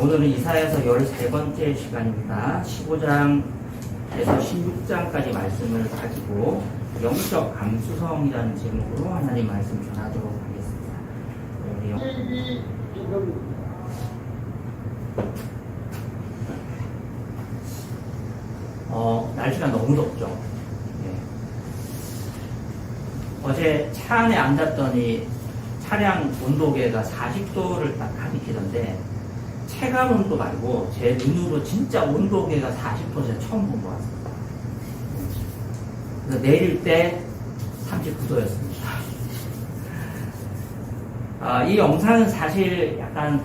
오늘은 이사야서 13번째 시간입니다. 15장에서 16장까지 말씀을 가지고 영적 감수성이라는 제목으로 하나님 말씀 전하도록 하겠습니다. 날씨가 너무 덥죠. 네. 어제 차 안에 앉았더니 차량 온도계가 40도를 딱 가리키던데 체감 온도 말고 제 눈으로 진짜 온도계가 40도를 처음 본 것 같습니다. 그래서 내릴 때 39도였습니다. 이 영상은 사실 약간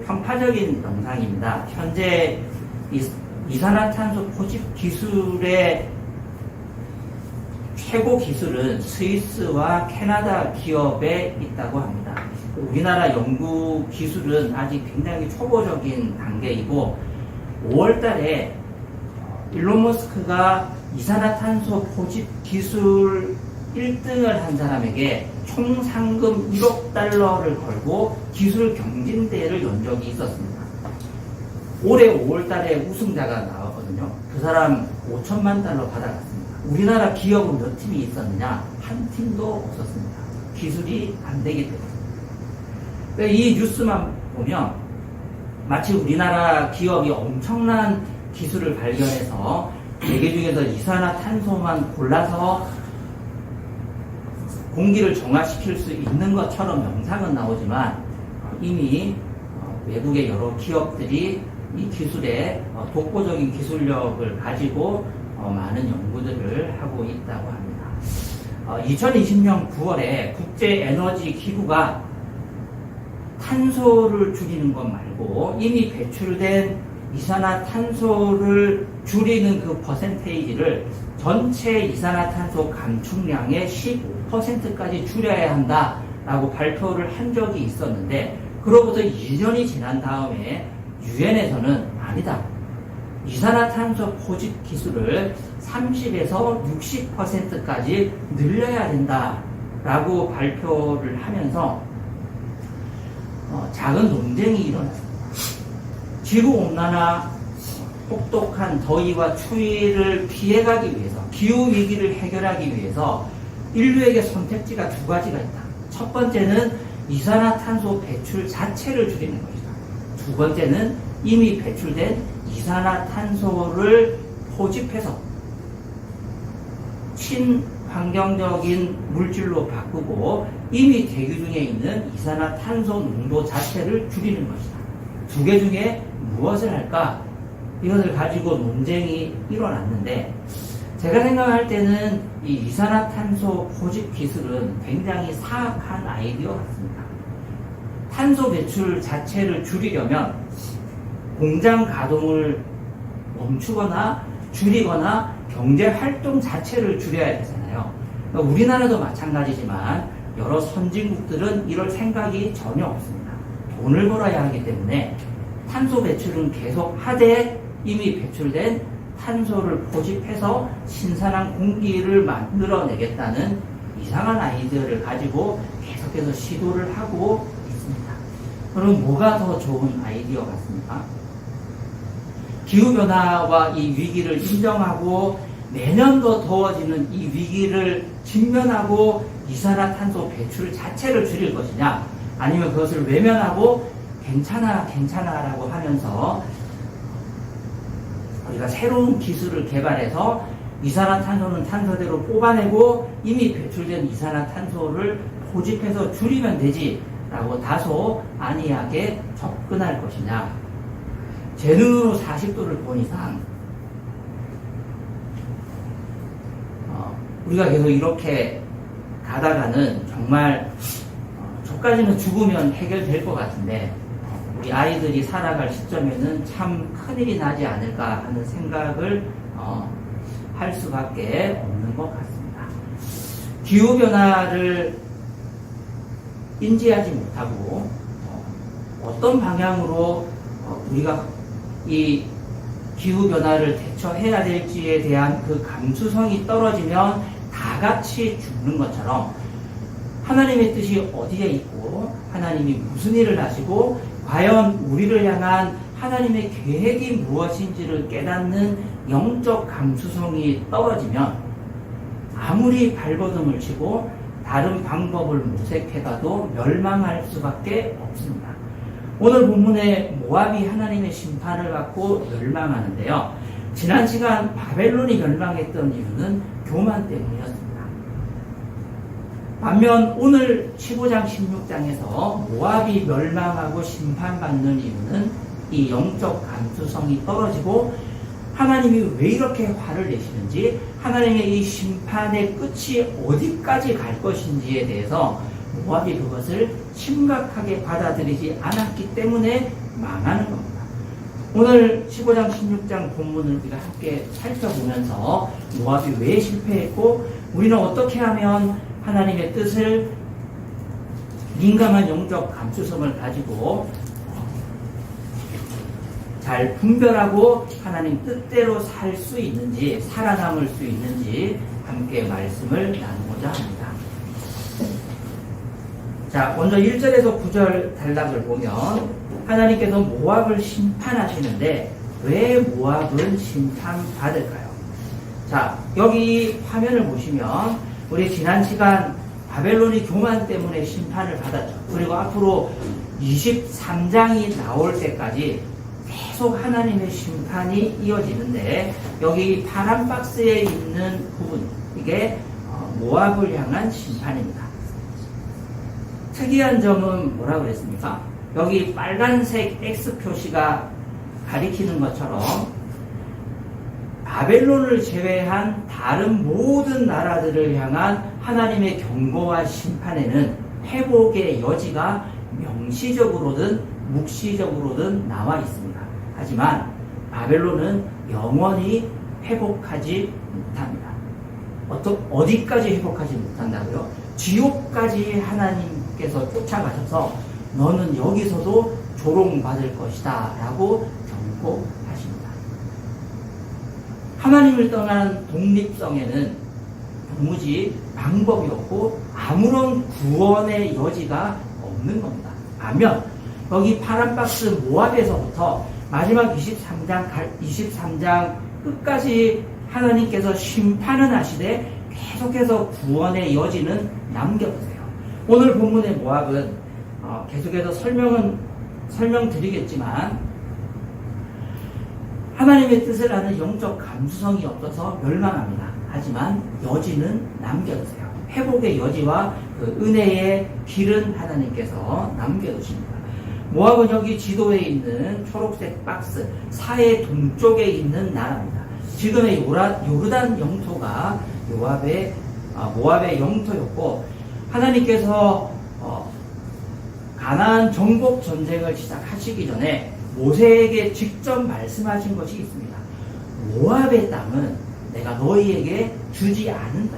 편파적인 영상입니다. 현재 이산화탄소 포집 기술의 최고 기술은 스위스와 캐나다 기업에 있다고 합니다. 우리나라 연구 기술은 아직 굉장히 초보적인 단계이고 5월 달에 일론 머스크가 이산화탄소 포집 기술 1등을 한 사람에게 총 상금 1억 달러를 걸고 기술 경진대회를 연 적이 있었습니다. 올해 5월 달에 우승자가 나왔거든요. 그 사람 5천만 달러 받아갔습니다. 우리나라 기업은 몇 팀이 있었느냐? 한 팀도 없었습니다. 기술이 안 되기 때문에. 이 뉴스만 보면 마치 우리나라 기업이 엄청난 기술을 발견해서 4개 중에서 이산화탄소만 골라서 공기를 정화시킬 수 있는 것처럼 영상은 나오지만 이미 외국의 여러 기업들이 이 기술에 독보적인 기술력을 가지고 많은 연구들을 하고 있다고 합니다. 2020년 9월에 국제에너지기구가 탄소를 줄이는 것 말고 이미 배출된 이산화탄소를 줄이는 그 퍼센테이지를 전체 이산화탄소 감축량의 15%까지 줄여야 한다라고 발표를 한 적이 있었는데 그로부터 2년이 지난 다음에 유엔에서는 아니다. 이산화탄소 포집 기술을 30에서 60%까지 늘려야 된다라고 발표를 하면서 작은 논쟁이 일어났습니다. 지구온난화, 혹독한 더위와 추위를 피해가기 위해서, 기후위기를 해결하기 위해서 인류에게 선택지가 두 가지가 있다. 첫 번째는 이산화탄소 배출 자체를 줄이는 것이다. 두 번째는 이미 배출된 이산화탄소를 포집해서 친환경적인 물질로 바꾸고 이미 대기 중에 있는 이산화탄소 농도 자체를 줄이는 것이다. 두 개 중에 무엇을 할까? 이것을 가지고 논쟁이 일어났는데 제가 생각할 때는 이 이산화탄소 포집 기술은 굉장히 사악한 아이디어 같습니다. 탄소 배출 자체를 줄이려면 공장 가동을 멈추거나 줄이거나 경제 활동 자체를 줄여야 되잖아요. 그러니까 우리나라도 마찬가지지만 여러 선진국들은 이럴 생각이 전혀 없습니다. 돈을 벌어야 하기 때문에 탄소 배출은 계속 하되 이미 배출된 탄소를 포집해서 신선한 공기를 만들어내겠다는 이상한 아이디어를 가지고 계속해서 시도를 하고 있습니다. 그럼 뭐가 더 좋은 아이디어 같습니까? 기후변화와 이 위기를 인정하고 매년 더 더워지는 이 위기를 직면하고 이산화탄소 배출 자체를 줄일 것이냐 아니면 그것을 외면하고 괜찮아 라고 하면서 우리가 새로운 기술을 개발해서 이산화탄소는 탄소대로 뽑아내고 이미 배출된 이산화탄소를 포집해서 줄이면 되지 라고 다소 안이하게 접근할 것이냐. 제 눈으로 40도를 본 이상 우리가 계속 이렇게 가다가는 정말 저까지는 죽으면 해결될 것 같은데 우리 아이들이 살아갈 시점에는 참 큰일이 나지 않을까 하는 생각을 할 수밖에 없는 것 같습니다. 기후변화를 인지하지 못하고 어떤 방향으로 우리가 이 기후변화를 대처해야 될지에 대한 그 감수성이 떨어지면 다 같이 죽는 것처럼 하나님의 뜻이 어디에 있고 하나님이 무슨 일을 하시고 과연 우리를 향한 하나님의 계획이 무엇인지를 깨닫는 영적 감수성이 떨어지면 아무리 발버둥을 치고 다른 방법을 모색해봐도 멸망할 수밖에 없습니다. 오늘 본문에 모압이 하나님의 심판을 받고 멸망하는데요. 지난 시간 바벨론이 멸망했던 이유는 교만 때문이었습니다. 반면 오늘 15장 16장에서 모압이 멸망하고 심판받는 이유는 이 영적 감수성이 떨어지고 하나님이 왜 이렇게 화를 내시는지, 하나님의 이 심판의 끝이 어디까지 갈 것인지에 대해서 모압이 그것을 심각하게 받아들이지 않았기 때문에 망하는 겁니다. 오늘 15장 16장 본문을 우리가 함께 살펴보면서 모압이 왜 실패했고 우리는 어떻게 하면 하나님의 뜻을 민감한 영적 감수성을 가지고 잘 분별하고 하나님 뜻대로 살 수 있는지, 살아남을 수 있는지 함께 말씀을 나누고자 합니다. 자, 먼저 1절에서 9절 단락을 보면 하나님께서 모압을 심판하시는데 왜 모압은 심판받을까요? 자, 여기 화면을 보시면 우리 지난 시간 바벨론이 교만 때문에 심판을 받았죠. 그리고 앞으로 23장이 나올 때까지 계속 하나님의 심판이 이어지는데 여기 파란 박스에 있는 부분, 이게 모압을 향한 심판입니다. 특이한 점은 뭐라고 그랬습니까? 여기 빨간색 X 표시가 가리키는 것처럼 바벨론을 제외한 다른 모든 나라들을 향한 하나님의 경고와 심판에는 회복의 여지가 명시적으로든 묵시적으로든 나와 있습니다. 하지만 바벨론은 영원히 회복하지 못합니다. 어디까지 회복하지 못한다고요? 지옥까지 하나님께서 쫓아가셔서 너는 여기서도 조롱받을 것이다 라고 경고하십니다. 하나님을 떠난 독립성에는 도무지 방법이 없고 아무런 구원의 여지가 없는 겁니다. 반면 여기 파란 박스 모압에서부터 마지막 23장 끝까지 하나님께서 심판은 하시되 계속해서 구원의 여지는 남겨두세요. 오늘 본문의 모압은 계속해서 설명드리겠지만 하나님의 뜻을 아는 영적 감수성이 없어서 멸망합니다. 하지만 여지는 남겨두세요. 회복의 여지와 그 은혜의 길은 하나님께서 남겨두십니다. 모압은 여기 지도에 있는 초록색 박스 사해 동쪽에 있는 나라입니다. 지금의 요르단 영토가 모압의 영토였고 하나님께서 가나안 정복 전쟁을 시작하시기 전에 모세에게 직접 말씀하신 것이 있습니다. 모압의 땅은 내가 너희에게 주지 않는다.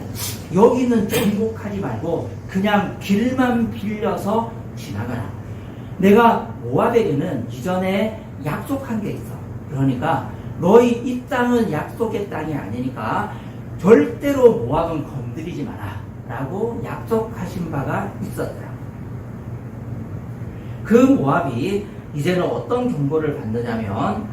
여기는 정복하지 말고 그냥 길만 빌려서 지나가라. 내가 모압에게는 이전에 약속한 게 있어. 그러니까 너희 이 땅은 약속의 땅이 아니니까 절대로 모압은 건드리지 마라 라고 약속하신 바가 있었다. 그 모압이 이제는 어떤 경고를 받느냐면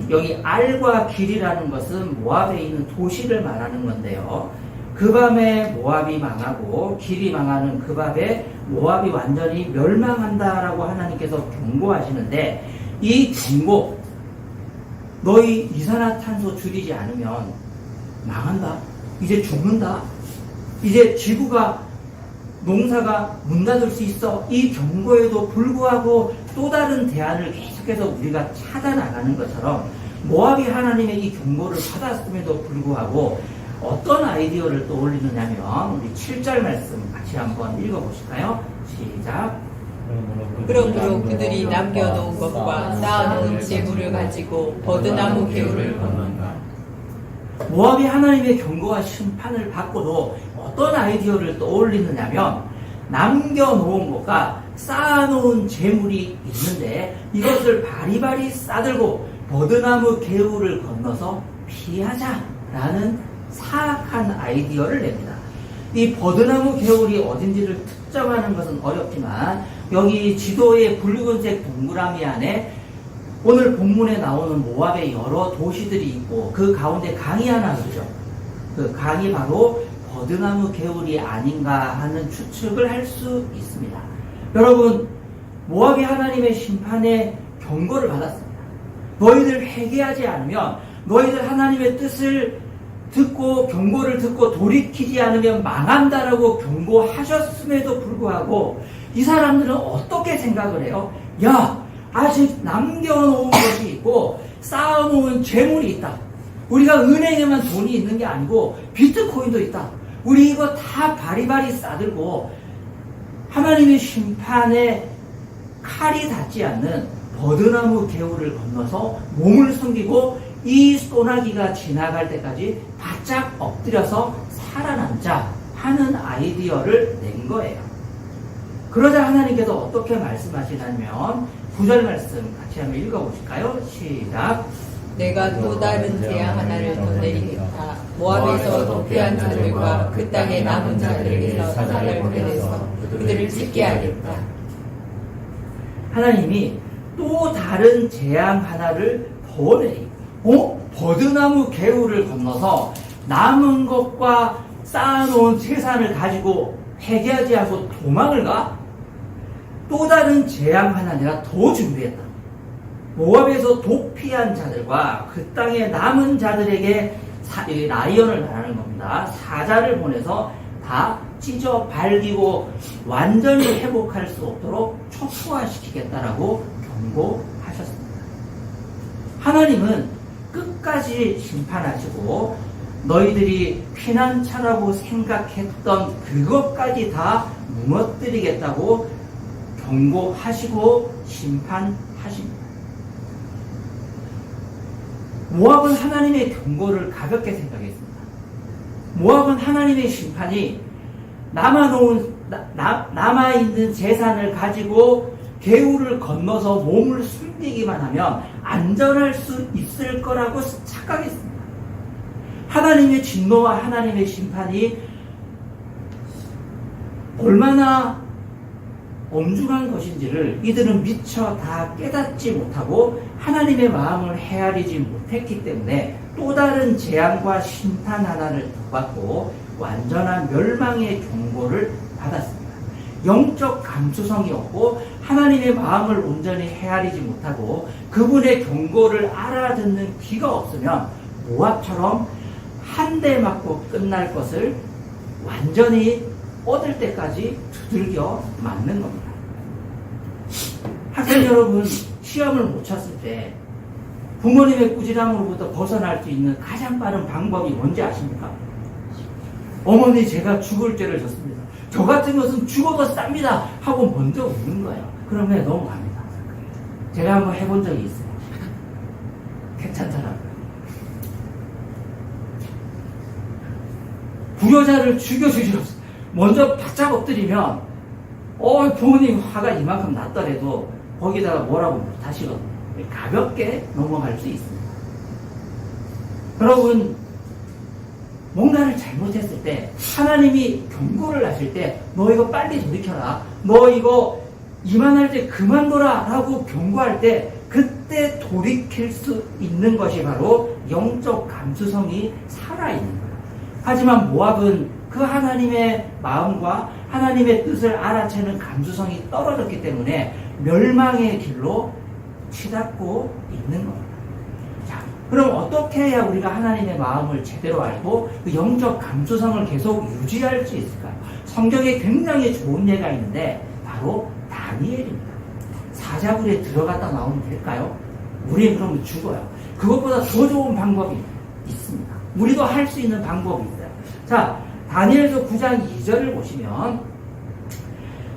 여기 알과 길이라는 것은 모압에 있는 도시를 말하는 건데요. 그 밤에 모압이 망하고 길이 망하는 그 밤에 모압이 완전히 멸망한다라고 하나님께서 경고하시는데 이 경고, 너희 이산화탄소 줄이지 않으면 망한다. 이제 죽는다. 이제 지구가 농사가 문 닫을 수 있어. 이 경고에도 불구하고 또 다른 대안을 계속해서 우리가 찾아나가는 것처럼 모압이 하나님의 이 경고를 받았음에도 불구하고 어떤 아이디어를 떠올리느냐면 우리 7절 말씀 같이 한번 읽어보실까요? 시작. 그러므로 그들이 남겨놓은 것과 쌓아놓은 재물을 가지고 버드나무 개울을 건넌다. 모압이 하나님의 경고와 심판을 받고도 어떤 아이디어를 떠올리느냐면 남겨놓은 것과 쌓아놓은 재물이 있는데 이것을 바리바리 싸들고 버드나무 개울을 건너서 피하자라는 사악한 아이디어를 냅니다. 이 버드나무 개울이 어딘지를 특정하는 것은 어렵지만 여기 지도의 붉은색 동그라미 안에 오늘 본문에 나오는 모압의 여러 도시들이 있고 그 가운데 강이 하나 있죠. 그 강이 바로 버드나무 개울이 아닌가 하는 추측을 할 수 있습니다. 여러분, 모압이 하나님의 심판의 경고를 받았습니다. 너희들 회개하지 않으면, 너희들 하나님의 뜻을 듣고 경고를 듣고 돌이키지 않으면 망한다라고 경고하셨음에도 불구하고 이 사람들은 어떻게 생각을 해요? 야, 아직 남겨놓은 것이 있고 쌓아놓은 재물이 있다. 우리가 은행에만 돈이 있는 게 아니고 비트코인도 있다. 우리 이거 다 바리바리 싸들고 하나님의 심판에 칼이 닿지 않는 버드나무 개울을 건너서 몸을 숨기고 이 소나기가 지나갈 때까지 바짝 엎드려서 살아남자 하는 아이디어를 낸 거예요. 그러자 하나님께서 어떻게 말씀하시냐면 9절 말씀 같이 한번 읽어보실까요? 시작. 내가 또 다른 재앙 하나를 더 내리겠다. 모압에서 도피한 자들과 그 땅에 남은 자들에게서 사자를 보내서 그들을 찢게 하겠다. 하나님이 또 다른 재앙 하나를 더 내리고 버드나무 개울을 건너서 남은 것과 쌓아놓은 재산을 가지고 회개하지 않고 도망을 가? 또 다른 재앙 하나 내가 더 준비했다. 모압에서 도피한 자들과 그 땅에 남은 자들에게 라이언을 말하는 겁니다. 사자를 보내서 다 찢어 발기고 완전히 회복할 수 없도록 초토화시키겠다라고 경고하셨습니다. 하나님은 끝까지 심판하시고 너희들이 피난처라고 생각했던 그것까지 다 무너뜨리겠다고 경고하시고 심판하십니다. 모압은 하나님의 경고를 가볍게 생각했습니다. 모압은 하나님의 심판이 남아있는 재산을 가지고 개울을 건너서 몸을 숨기기만 하면 안전할 수 있을 거라고 착각했습니다. 하나님의 진노와 하나님의 심판이 얼마나 엄중한 것인지를 이들은 미처 다 깨닫지 못하고 하나님의 마음을 헤아리지 못했기 때문에 또 다른 재앙과 심판 하나를 받고 완전한 멸망의 경고를 받았습니다. 영적 감수성이 없고 하나님의 마음을 온전히 헤아리지 못하고 그분의 경고를 알아듣는 귀가 없으면 모압처럼 한 대 맞고 끝날 것을 완전히 얻을 때까지 두들겨 맞는 겁니다. 학생 여러분, 시험을 못 쳤을 때 부모님의 꾸지람으로부터 벗어날 수 있는 가장 빠른 방법이 뭔지 아십니까? 어머니, 제가 죽을 죄를 졌습니다. 저 같은 것은 죽어도 쌉니다 하고 먼저 웃는 거예요. 그러면 넘어갑니다. 제가 한번 해본 적이 있어요. 괜찮더라고요. 불효자를 죽여주시옵소서. 먼저 바짝 엎드리면 부모님 화가 이만큼 났더라도 거기다가 뭐라고 못하시거든요. 가볍게 넘어갈 수 있습니다. 여러분, 뭔가를 잘못했을 때 하나님이 경고를 하실 때 너 이거 빨리 돌이켜라, 너 이거 이만할 때 그만둬라 라고 경고할 때 그때 돌이킬 수 있는 것이 바로 영적 감수성이 살아있는 거예요. 하지만 모압은 그 하나님의 마음과 하나님의 뜻을 알아채는 감수성이 떨어졌기 때문에 멸망의 길로 치닫고 있는 겁니다. 자, 그럼 어떻게 해야 우리가 하나님의 마음을 제대로 알고 그 영적 감수성을 계속 유지할 수 있을까요? 성경에 굉장히 좋은 예가 있는데 바로 다니엘입니다. 사자굴에 들어갔다 나오면 될까요? 우리는 그러면 죽어요. 그것보다 더 좋은 방법이 있습니다. 우리도 할 수 있는 방법이 있어요. 자, 다니엘서 9장 2절을 보시면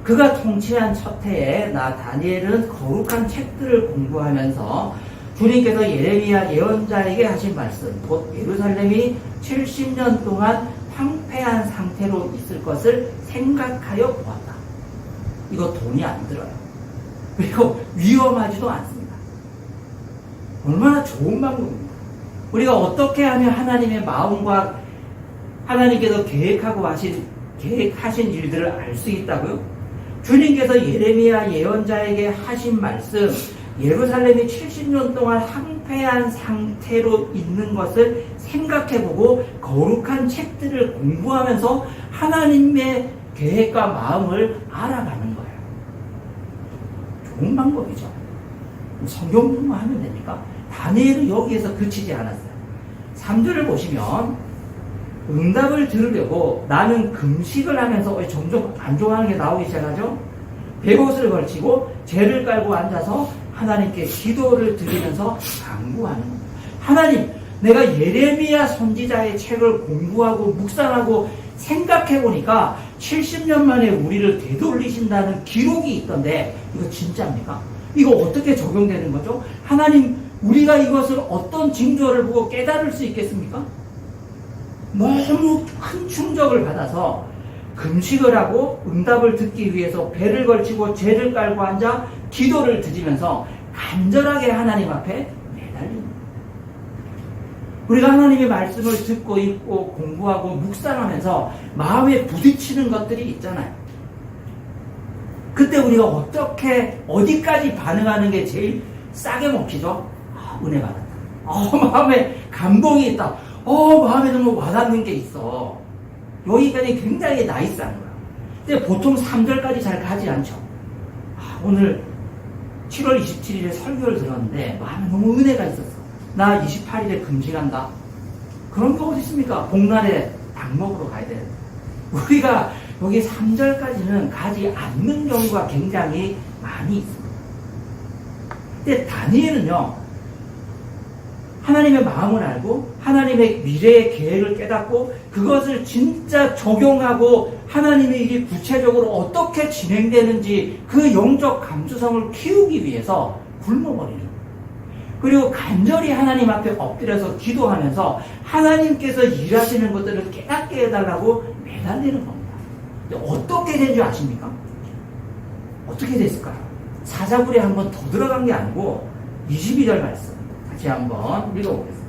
그가 통치한 첫 해에 나 다니엘은 거룩한 책들을 공부하면서 주님께서 예레미야 예언자에게 하신 말씀, 곧 예루살렘이 70년 동안 황폐한 상태로 있을 것을 생각하여 보았다. 이거 돈이 안 들어요. 그리고 위험하지도 않습니다. 얼마나 좋은 방법입니다. 우리가 어떻게 하면 하나님의 마음과 하나님께서 계획하신 일들을 알 수 있다고요? 주님께서 예레미야 예언자에게 하신 말씀, 예루살렘이 70년 동안 황폐한 상태로 있는 것을 생각해보고 거룩한 책들을 공부하면서 하나님의 계획과 마음을 알아가는 거예요. 좋은 방법이죠. 성경 공부하면 됩니까? 다니엘은 여기에서 그치지 않았어요. 3절을 보시면 응답을 들으려고 나는 금식을 하면서 점점 안 좋아하는 게 나오기 시작하죠. 베옷을 걸치고 죄를 깔고 앉아서 하나님께 기도를 드리면서 간구하는 겁니다. 하나님, 내가 예레미야 선지자의 책을 공부하고 묵상하고 생각해보니까 70년 만에 우리를 되돌리신다는 기록이 있던데 이거 진짜입니까? 이거 어떻게 적용되는 거죠? 하나님, 우리가 이것을 어떤 징조를 보고 깨달을 수 있겠습니까? 너무 큰 충격을 받아서 금식을 하고 응답을 듣기 위해서 배를 걸치고 죄를 깔고 앉아 기도를 드리면서 간절하게 하나님 앞에 매달립니다. 우리가 하나님의 말씀을 듣고 읽고 공부하고 묵상하면서 마음에 부딪히는 것들이 있잖아요. 그때 우리가 어떻게 어디까지 반응하는 게 제일 싸게 먹히죠? 은혜 받았다. 마음에 감동이 있다. 마음에 너무 와닿는 게 있어. 여기까지 굉장히 나이스한 거야. 근데 보통 3절까지 잘 가지 않죠. 오늘 7월 27일에 설교를 들었는데 마음에 너무 은혜가 있었어. 나 28일에 금식한다. 그런 게 어디 있습니까? 복날에 닭 먹으러 가야 되는데. 우리가 여기 3절까지는 가지 않는 경우가 굉장히 많이 있습니다. 근데 다니엘은요, 하나님의 마음을 알고 하나님의 미래의 계획을 깨닫고 그것을 진짜 적용하고 하나님의 일이 구체적으로 어떻게 진행되는지 그 영적 감수성을 키우기 위해서 굶어버리는 거예요. 그리고 간절히 하나님 앞에 엎드려서 기도하면서 하나님께서 일하시는 것들을 깨닫게 해달라고 매달리는 겁니다. 어떻게 된 줄 아십니까? 어떻게 됐을까요? 사자굴에 한번 더 들어간 게 아니고 22절 말씀 같이 한번 읽어보겠습니다.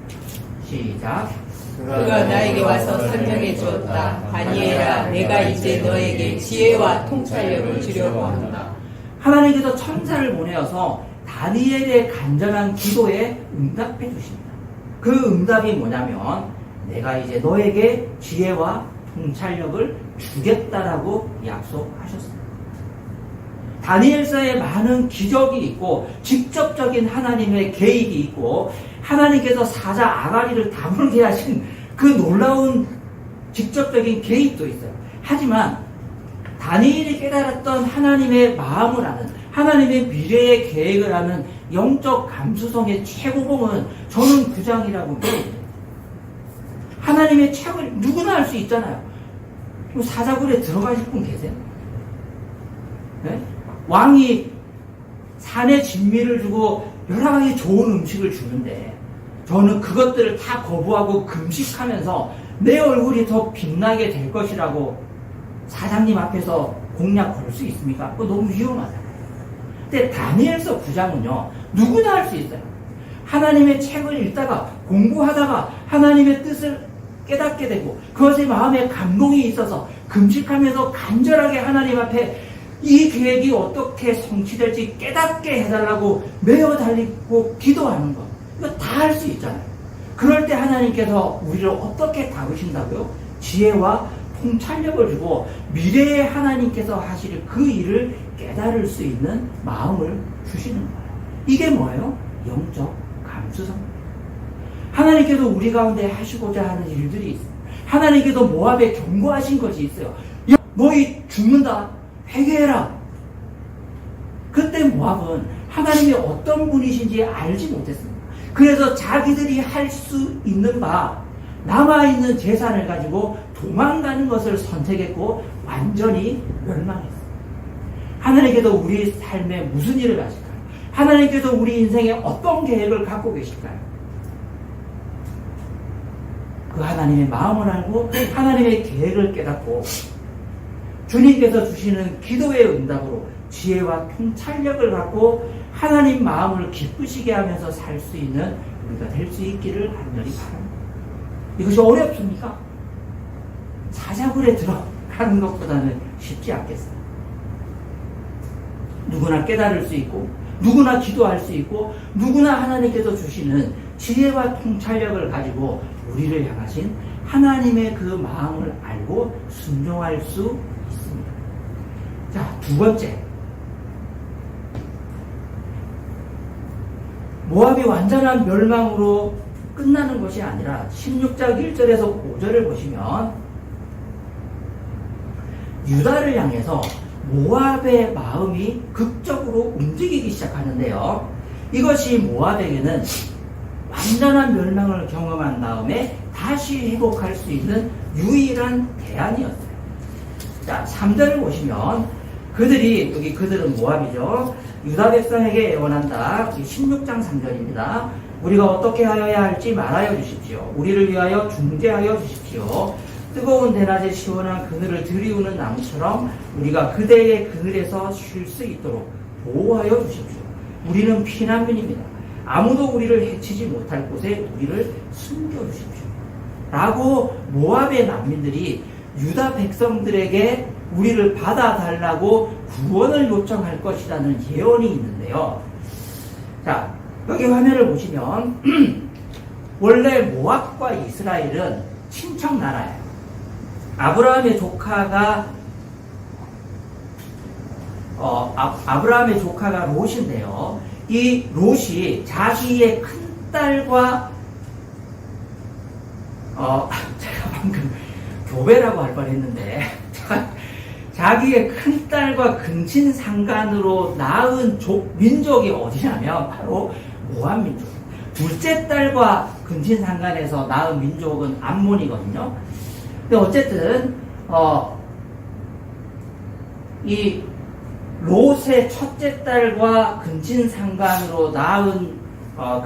시작. 그가 나에게 와서 설명해 주었다. 다니엘아, 내가 이제 너에게 지혜와 통찰력을 주려고 한다. 하나님께서 천사를 보내어서 다니엘의 간절한 기도에 응답해 주십니다. 그 응답이 뭐냐면 내가 이제 너에게 지혜와 통찰력을 주겠다라고 약속하셨습니다. 다니엘서에 많은 기적이 있고 직접적인 하나님의 계획이 있고 하나님께서 사자 아가리를 다물게 하신 그 놀라운 직접적인 개입도 있어요. 하지만 다니엘이 깨달았던 하나님의 마음을 아는 하나님의 미래의 계획을 아는 영적 감수성의 최고봉은 저는 9장이라고 믿습니다. 하나님의 책을 누구나 알 수 있잖아요. 사자굴에 들어가실 분 계세요? 네? 왕이 산에 진미를 주고 여러 가지 좋은 음식을 주는데 저는 그것들을 다 거부하고 금식하면서 내 얼굴이 더 빛나게 될 것이라고 사장님 앞에서 공약 걸 수 있습니까? 그거 너무 위험하잖아요. 근데 다니엘서 9장은요 누구나 할 수 있어요. 하나님의 책을 읽다가 공부하다가 하나님의 뜻을 깨닫게 되고 그것에 마음에 감동이 있어서 금식하면서 간절하게 하나님 앞에 이 계획이 어떻게 성취될지 깨닫게 해달라고 매어 달리고 기도하는 것. 이거 다 할 수 있잖아요. 그럴 때 하나님께서 우리를 어떻게 다루신다고요? 지혜와 통찰력을 주고 미래에 하나님께서 하실 그 일을 깨달을 수 있는 마음을 주시는 거예요. 이게 뭐예요? 영적 감수성입니다. 하나님께서 우리 가운데 하시고자 하는 일들이 있어요. 하나님께서 모압에 경고하신 것이 있어요. 야, 너희 죽는다. 회개해라. 그때 모압은 하나님이 어떤 분이신지 알지 못했습니다. 그래서 자기들이 할 수 있는 바 남아있는 재산을 가지고 도망가는 것을 선택했고 완전히 멸망했습니다. 하나님께서 우리 삶에 무슨 일을 하실까요? 하나님께서 우리 인생에 어떤 계획을 갖고 계실까요? 그 하나님의 마음을 알고 하나님의 계획을 깨닫고 주님께서 주시는 기도의 응답으로 지혜와 통찰력을 갖고 하나님 마음을 기쁘시게 하면서 살 수 있는 우리가 될 수 있기를 간절히 바랍니다. 이것이 어렵습니까? 사자굴에 들어가는 것보다는 쉽지 않겠어요. 누구나 깨달을 수 있고 누구나 기도할 수 있고 누구나 하나님께서 주시는 지혜와 통찰력을 가지고 우리를 향하신 하나님의 그 마음을 알고 순종할 수 있습니다. 자, 두 번째, 모압이 완전한 멸망으로 끝나는 것이 아니라 16장 1절에서 5절을 보시면 유다를 향해서 모압의 마음이 극적으로 움직이기 시작하는데요. 이것이 모압에게는 완전한 멸망을 경험한 다음에 다시 회복할 수 있는 유일한 대안이었어요. 자, 3절을 보시면 그들은 모압이죠. 유다 백성에게 애원한다. 16장 3절입니다. 우리가 어떻게 하여야 할지 말하여 주십시오. 우리를 위하여 중재하여 주십시오. 뜨거운 대낮에 시원한 그늘을 들이우는 나무처럼 우리가 그대의 그늘에서 쉴 수 있도록 보호하여 주십시오. 우리는 피난민입니다. 아무도 우리를 해치지 못할 곳에 우리를 숨겨주십시오. 라고 모압의 난민들이 유다 백성들에게 우리를 받아달라고 구원을 요청할 것이라는 예언이 있는데요. 자, 여기 화면을 보시면 원래 모압과 이스라엘은 친척 나라예요. 아브라함의 조카가 롯인데요. 이 롯이 자기의 큰딸과 제가 방금 교배라고 할 뻔했는데 자기의 큰딸과 근친상간으로 낳은 민족이 어디냐면 바로 모압 민족. 둘째 딸과 근친상간에서 낳은 민족은 암몬이거든요. 근데 어쨌든 이 롯의 첫째 딸과 근친상간으로 낳은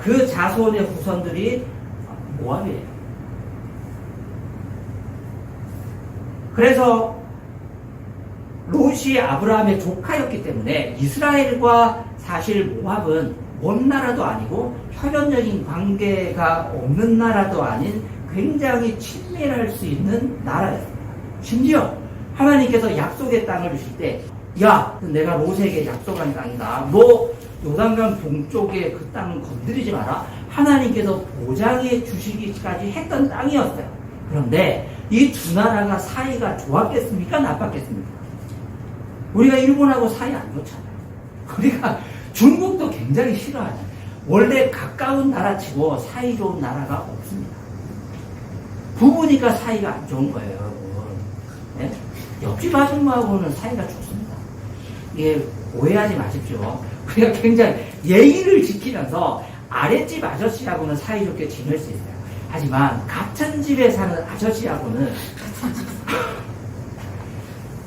그 자손의 후손들이 모압이에요. 그래서 롯이 아브라함의 조카였기 때문에 이스라엘과 사실 모압은 먼 나라도 아니고 혈연적인 관계가 없는 나라도 아닌 굉장히 친밀할 수 있는 나라였습니다. 심지어 하나님께서 약속의 땅을 주실 때, 야, 내가 롯에게 약속한 땅이다. 너 요단강 동쪽에 그 땅을 건드리지 마라. 하나님께서 보장해 주시기까지 했던 땅이었어요. 그런데 이 두 나라가 사이가 좋았겠습니까? 나빴겠습니까? 우리가 일본하고 사이 안 좋잖아요. 우리가 중국도 굉장히 싫어하잖아요. 원래 가까운 나라치고 사이 좋은 나라가 없습니다. 부부니까 사이가 안 좋은 거예요, 여러분. 네? 옆집 아줌마하고는 사이가 좋습니다. 이게 오해하지 마십시오. 우리가 굉장히 예의를 지키면서 아랫집 아저씨하고는 사이좋게 지낼 수 있어요. 하지만 같은 집에 사는 아저씨하고는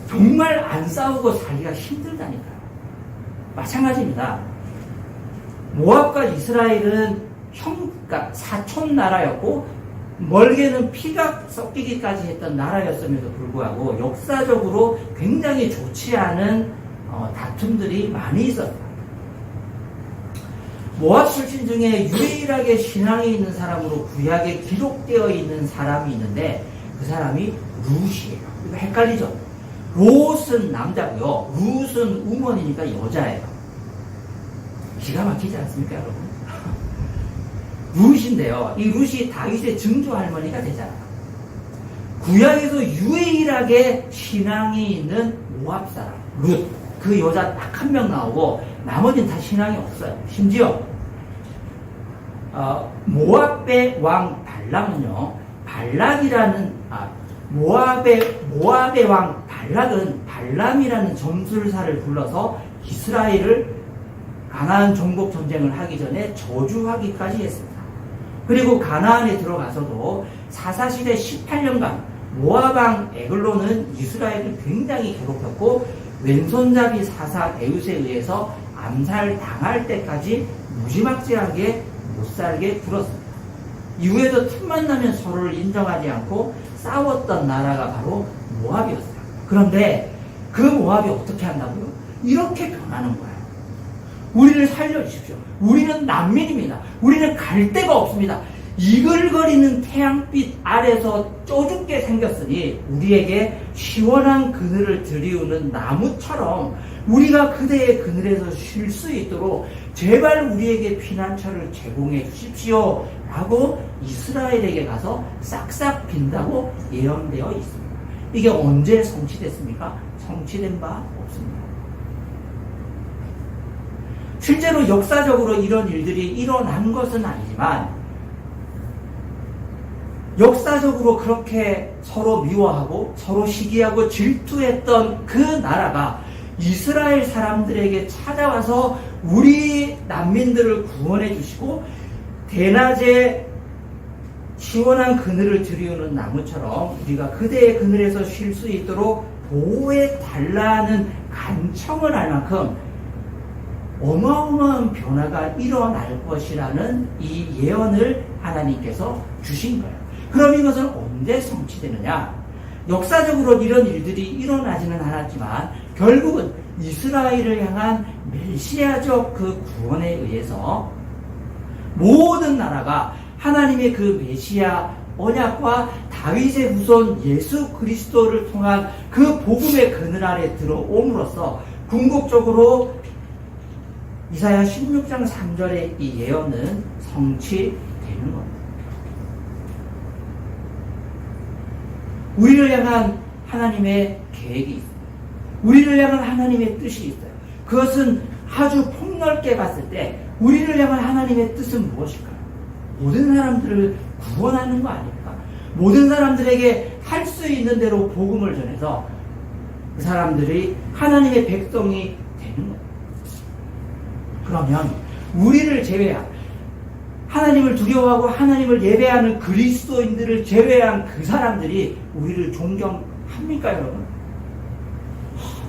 정말 안 싸우고 살기가 힘들다니까요. 마찬가지입니다. 모압과 이스라엘은 그러니까 사촌 나라였고 멀게는 피가 섞이기까지 했던 나라였음에도 불구하고 역사적으로 굉장히 좋지 않은 다툼들이 많이 있었다. 모압 출신 중에 유일하게 신앙이 있는 사람으로 구약에 기록되어 있는 사람이 있는데 그 사람이 룻이에요. 이거 헷갈리죠? 롯은 남자고요. 룻은 우먼이니까 여자예요. 기가 막히지 않습니까, 여러분? 룻인데요. 이 룻이 다윗의 증조 할머니가 되잖아요. 구약에서 유일하게 신앙이 있는 모압 사람, 룻. 그 여자 딱 한 명 나오고 나머지는 다 신앙이 없어요. 심지어 모압의 왕 발락은요, 모압의 왕 발락은 발람이라는 점술사를 불러서 이스라엘을 가나안 정복 전쟁을 하기 전에 저주하기까지 했습니다. 그리고 가나안에 들어가서도 사사시대 18년간 모압왕 에글론은 이스라엘을 굉장히 괴롭혔고 왼손잡이 사사 에웃에 의해서 암살당할 때까지 무지막지하게 못살게 굴었습니다. 이후에도 틈만 나면 서로를 인정하지 않고 싸웠던 나라가 바로 모압이었어요. 그런데 그 모압이 어떻게 한다고요? 이렇게 변하는 거예요. 우리를 살려주십시오. 우리는 난민입니다. 우리는 갈 데가 없습니다. 이글거리는 태양빛 아래서 쪼죽게 생겼으니 우리에게 시원한 그늘을 들이우는 나무처럼 우리가 그대의 그늘에서 쉴 수 있도록 제발 우리에게 피난처를 제공해 주십시오 라고 이스라엘에게 가서 싹싹 빈다고 예언되어 있습니다. 이게 언제 성취됐습니까? 성취된 바 없습니다. 실제로 역사적으로 이런 일들이 일어난 것은 아니지만 역사적으로 그렇게 서로 미워하고 서로 시기하고 질투했던 그 나라가 이스라엘 사람들에게 찾아와서 우리 난민들을 구원해 주시고 대낮에 시원한 그늘을 들이우는 나무처럼 우리가 그대의 그늘에서 쉴 수 있도록 보호해 달라는 간청을 할 만큼 어마어마한 변화가 일어날 것이라는 이 예언을 하나님께서 주신 거예요. 그럼 이것은 언제 성취되느냐? 역사적으로 이런 일들이 일어나지는 않았지만 결국은 이스라엘을 향한 메시아적 그 구원에 의해서 모든 나라가 하나님의 그 메시아 언약과 다윗의 후손 예수 그리스도를 통한 그 복음의 그늘 아래 들어옴으로써 궁극적으로 이사야 16장 3절의 이 예언은 성취되는 겁니다. 우리를 향한 하나님의 계획이 있습니다. 우리를 향한 하나님의 뜻이 있어요. 그것은 아주 폭넓게 봤을 때 우리를 향한 하나님의 뜻은 무엇일까요? 모든 사람들을 구원하는 거 아닙니까? 모든 사람들에게 할 수 있는 대로 복음을 전해서 그 사람들이 하나님의 백성이 되는 거예요. 그러면 우리를 제외한 하나님을 두려워하고 하나님을 예배하는 그리스도인들을 제외한 그 사람들이 우리를 존경합니까, 여러분?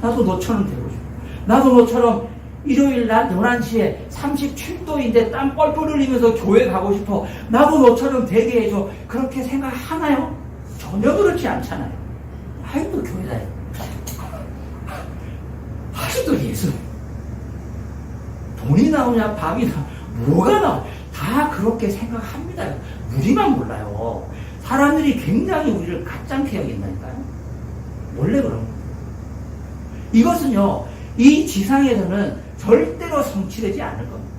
나도 너처럼 되고 싶어. 나도 너처럼 일요일 낮 11시에 37도인데 땀 뻘뻘 흘리면서 교회 가고 싶어. 나도 너처럼 되게 해줘. 그렇게 생각하나요? 전혀 그렇지 않잖아요. 아직도 교회 다녀. 아직도 예수. 돈이 나오냐, 밥이 나오냐, 뭐가 나오냐. 다 그렇게 생각합니다. 우리만 몰라요. 사람들이 굉장히 우리를 가짱케 여긴다니까요. 원래 그런 거예요. 이것은요, 이 지상에서는 절대로 성취되지 않을 겁니다.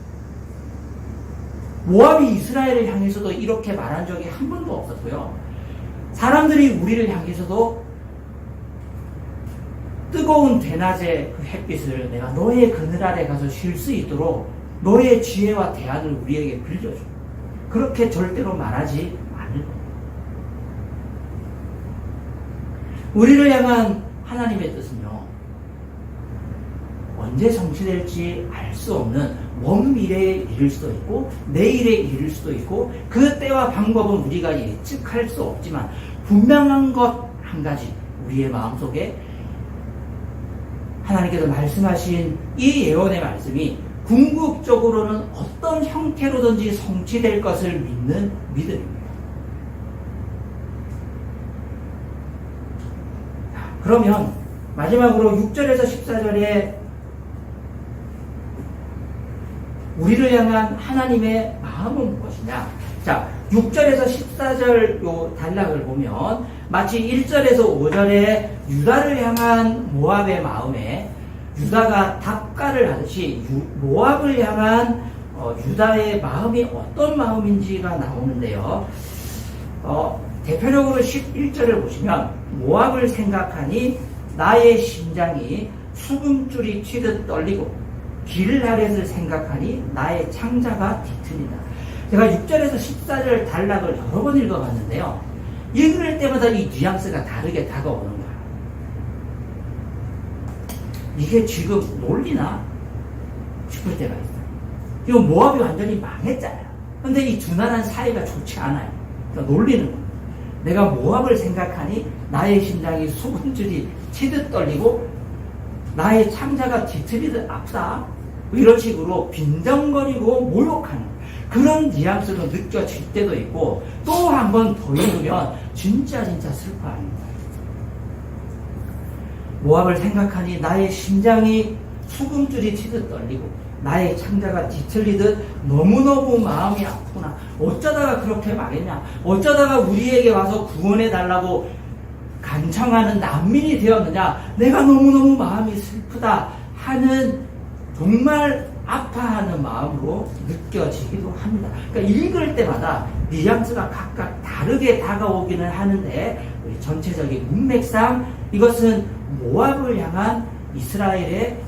모압이 이스라엘을 향해서도 이렇게 말한 적이 한 번도 없었고요. 사람들이 우리를 향해서도 뜨거운 대낮의 그 햇빛을 내가 너의 그늘 아래 가서 쉴 수 있도록 너의 지혜와 대안을 우리에게 빌려줘. 그렇게 절대로 말하지 않을 겁니다. 우리를 향한 하나님의 뜻은요, 언제 성취될지 알 수 없는 먼 미래에 이를 수도 있고 내일에 이를 수도 있고 그 때와 방법은 우리가 예측할 수 없지만 분명한 것 한 가지, 우리의 마음속에 하나님께서 말씀하신 이 예언의 말씀이 궁극적으로는 어떤 형태로든지 성취될 것을 믿는 믿음입니다. 그러면 마지막으로 6절에서 14절에 우리를 향한 하나님의 마음은 무엇이냐? 자, 6절에서 14절 요 단락을 보면 마치 1절에서 5절에 유다를 향한 모압의 마음에 유다가 닭가를 하듯이 모압을 향한 유다의 마음이 어떤 마음인지가 나오는데요. 대표적으로 11절을 보시면 모압을 생각하니 나의 심장이 수금줄이 튀듯 떨리고 길라렛을 생각하니 나의 창자가 뒤틀린다. 제가 6절에서 14절 단락을 여러 번 읽어봤는데요. 읽을 때마다 이 뉘앙스가 다르게 다가오는 거예요. 이게 지금 논리나 싶을 때가 있어요. 이거 모압이 완전히 망했잖아요. 근데 이 두 나라는 사이가 좋지 않아요. 그러니까 놀리는 거예요. 내가 모압을 생각하니 나의 심장이 수금줄이 치듯 떨리고 나의 창자가 뒤틀리듯 아프다. 이런 식으로 빈정거리고 모욕하는 그런 뉘앙스로 느껴질 때도 있고 또 한 번 더 읽으면 진짜 슬퍼합니다. 모압을 생각하니 나의 심장이 수금줄이 튀듯 떨리고 나의 창자가 뒤틀리듯 너무너무 마음이 아프구나. 어쩌다가 그렇게 말했냐. 어쩌다가 우리에게 와서 구원해달라고 간청하는 난민이 되었느냐. 내가 너무너무 마음이 슬프다 하는 정말 아파하는 마음으로 느껴지기도 합니다. 그러니까 읽을 때마다 뉘앙스가 각각 다르게 다가오기는 하는데 우리 전체적인 문맥상 이것은 모압을 향한 이스라엘의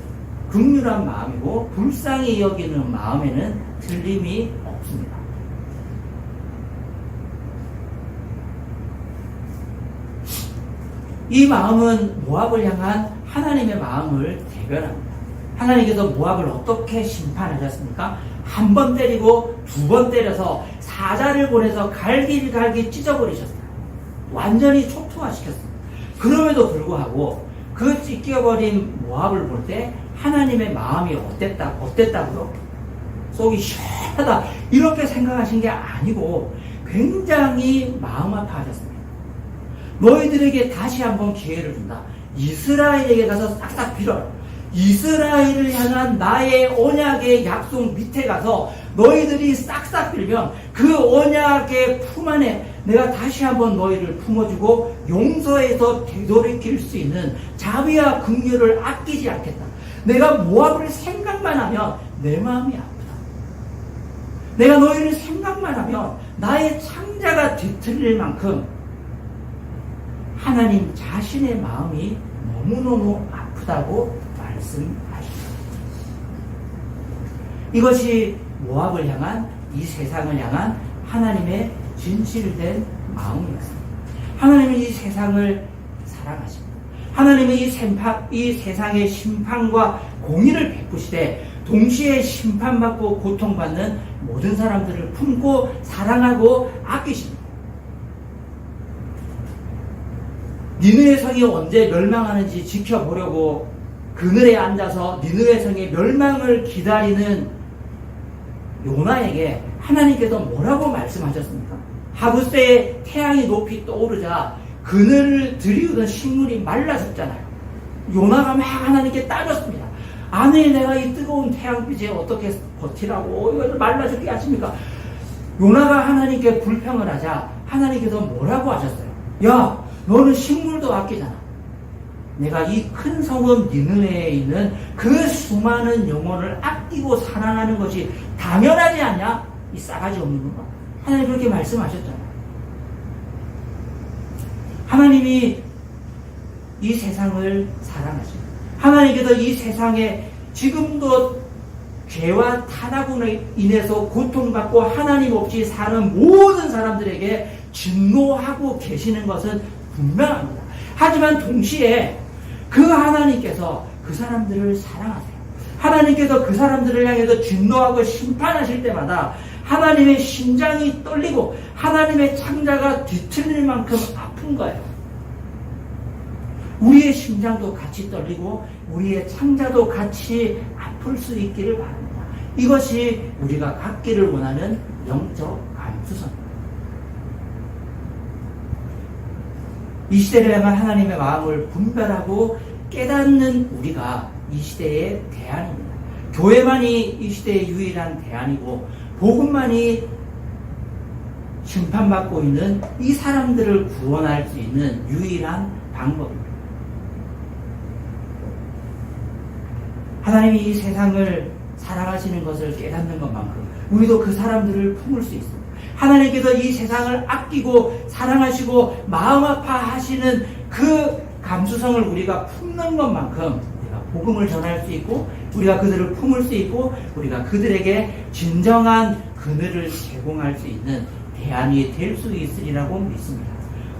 긍휼한 마음이고 불쌍히 여기는 마음에는 틀림이 없습니다. 이 마음은 모압을 향한 하나님의 마음을 대변합니다. 하나님께서 모압을 어떻게 심판하셨습니까? 한 번 때리고 두 번 때려서 사자를 보내서 갈기갈기 찢어버리셨어요. 완전히 초토화시켰어요. 그럼에도 불구하고 그 찢겨버린 모압을 볼 때 하나님의 마음이 어땠다고요? 속이 시원하다 이렇게 생각하신 게 아니고 굉장히 마음 아파하셨습니다. 너희들에게 다시 한번 기회를 준다. 이스라엘에게 가서 싹싹 빌어라. 이스라엘을 향한 나의 언약의 약속 밑에 가서 너희들이 싹싹 빌면 그 언약의 품 안에 내가 다시 한번 너희를 품어주고 용서해서 되돌이킬 수 있는 자비와 긍휼을 아끼지 않겠다. 내가 모압을 생각만 하면 내 마음이 아프다. 내가 너희를 생각만 하면 나의 창자가 뒤틀릴 만큼 하나님 자신의 마음이 너무너무 아프다고 말씀하십니다. 이것이 모압을 향한 이 세상을 향한 하나님의 진실된 마음이었습니다. 하나님은 이 세상을 사랑하십니다. 하나님은 이 세상의 심판과 공의를 베푸시되 동시에 심판받고 고통받는 모든 사람들을 품고 사랑하고 아끼십니다. 니느웨 성이 언제 멸망하는지 지켜보려고 그늘에 앉아서 니느웨 성의 멸망을 기다리는 요나에게 하나님께서 뭐라고 말씀하셨습니까? 하부세에 태양이 높이 떠오르자 그늘을 들이우던 식물이 말라 죽잖아요. 요나가 막 하나님께 따졌습니다. 아니 내가 이 뜨거운 태양빛에 어떻게 버티라고 이걸 말라 죽게 하십니까? 요나가 하나님께 불평을 하자 하나님께서 뭐라고 하셨어요? 야 너는 식물도 아끼잖아. 내가 이 큰 성읍 니느웨에 있는 그 수많은 영혼을 아끼고 사랑하는 것이 당연하지 않냐? 이 싸가지 없는 거. 하나님 그렇게 말씀하셨잖아요. 하나님이 이 세상을 사랑하십니다. 하나님께서 이 세상에 지금도 죄와 타락으로 인해서 고통받고 하나님 없이 사는 모든 사람들에게 진노하고 계시는 것은 분명합니다. 하지만 동시에 그 하나님께서 그 사람들을 사랑하세요. 하나님께서 그 사람들을 향해서 진노하고 심판하실 때마다 하나님의 심장이 떨리고 하나님의 창자가 뒤틀릴 만큼 아픈 거예요. 우리의 심장도 같이 떨리고 우리의 창자도 같이 아플 수 있기를 바랍니다. 이것이 우리가 갖기를 원하는 영적 감수성입니다. 이 시대를 향한 하나님의 마음을 분별하고 깨닫는 우리가 이 시대의 대안입니다. 교회만이 이 시대의 유일한 대안이고 복음만이 심판받고 있는 이 사람들을 구원할 수 있는 유일한 방법입니다. 하나님이 이 세상을 사랑하시는 것을 깨닫는 것만큼 우리도 그 사람들을 품을 수 있습니다. 하나님께서 이 세상을 아끼고 사랑하시고 마음 아파하시는 그 감수성을 우리가 품는 것만큼 우리가 복음을 전할 수 있고 우리가 그들을 품을 수 있고 우리가 그들에게 진정한 그늘을 제공할 수 있는 대안이 될 수 있으리라고 믿습니다.